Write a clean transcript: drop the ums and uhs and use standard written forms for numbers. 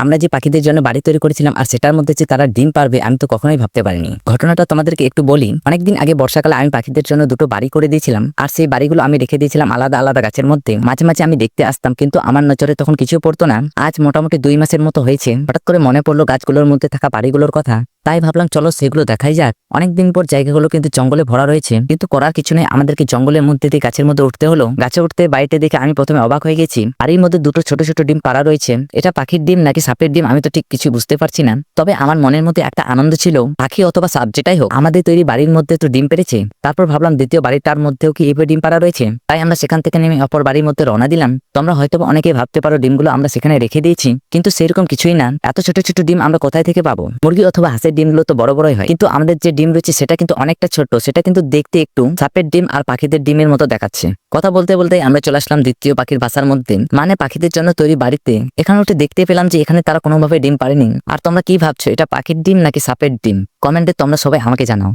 আমরা যে পাখিদের জন্য বাড়ি তৈরি করেছিলাম আর সেটার মধ্যে যে তারা ডিম পারবে আমি তো কখনোই ভাবতে পারিনি। ঘটনাটা তোমাদেরকে একটু বলি। অনেকদিন আগে বর্ষাকালে আমি পাখিদের জন্য দুটো বাড়ি করে দিয়েছিলাম, আর সেই বাড়িগুলো আমি রেখে দিয়েছিলাম আলাদা আলাদা গাছের মধ্যে। মাঝে মাঝে আমি দেখতে আসতাম, কিন্তু আমার নজরে তখন কিছু পড়তো না। আজ মোটামুটি 2 মাসের মতো হয়েছে, হঠাৎ করে মনে পড়লো গাছগুলোর মধ্যে থাকা বাড়িগুলোর কথা। তাই ভাবলাম চলো সেগুলো দেখাই যাক। অনেকদিন পর জায়গাগুলো কিন্তু জঙ্গলে ভরা রয়েছে, কিন্তু করার কিছু নেই, আমাদেরকে জঙ্গলের মধ্যে দিয়ে গাছের মধ্যে উঠতে হলো। গাছে উঠতে বাড়িতে দেখে আমি প্রথমে অবাক হয়ে গেছি। বাড়ির মধ্যে দুটো ছোট ছোট ডিম পাড়া রয়েছে। এটা পাখির ডিম নাকি সাপের ডিম আমি তো ঠিক কিছু বুঝতে পারছি না। তবে আমার মনের মধ্যে একটা আনন্দ ছিল, পাখি অথবা সাপ যেটাই হোক আমাদের তৈরি বাড়ির মধ্যে তো ডিম পেড়েছে। তারপর ভাবলাম দ্বিতীয় বাড়িটার মধ্যেও কি এইভাবে ডিম পাড়া রয়েছে। তাই আমরা সেখান থেকে নেমে অপর বাড়ির মধ্যে রওনা দিলাম। তোমরা হয়তো অনেকে ভাবতে পারো ডিমগুলো আমরা সেখানে রেখে দিয়েছি, কিন্তু সেরকম কিছুই না। এত ছোট ছোট ডিম আমরা কোথায় থেকে পাবো? মুরগি অথবা হাঁসের ডিমগুলো তো বড় বড়ই হয়, কিন্তু আমাদের যে ডিম রয়েছে সেটা কিন্তু অনেকটা ছোট। সেটা কিন্তু দেখতে একটু সাপের ডিম আর পাখিদের ডিমের মতো দেখাচ্ছে। কথা বলতে বলতে আমরা চলে আসলাম দ্বিতীয় পাখির বাসার মধ্যে, মানে পাখিদের জন্য তৈরি বাড়িতে। এখানে উঠে দেখতে পেলাম যে এখানে তারা কোনোভাবে ডিম পারেনি। আর তোমরা কি ভাবছো, এটা পাখির ডিম নাকি সাপের ডিম? কমেন্টে তোমরা সবাই আমাকে জানাও।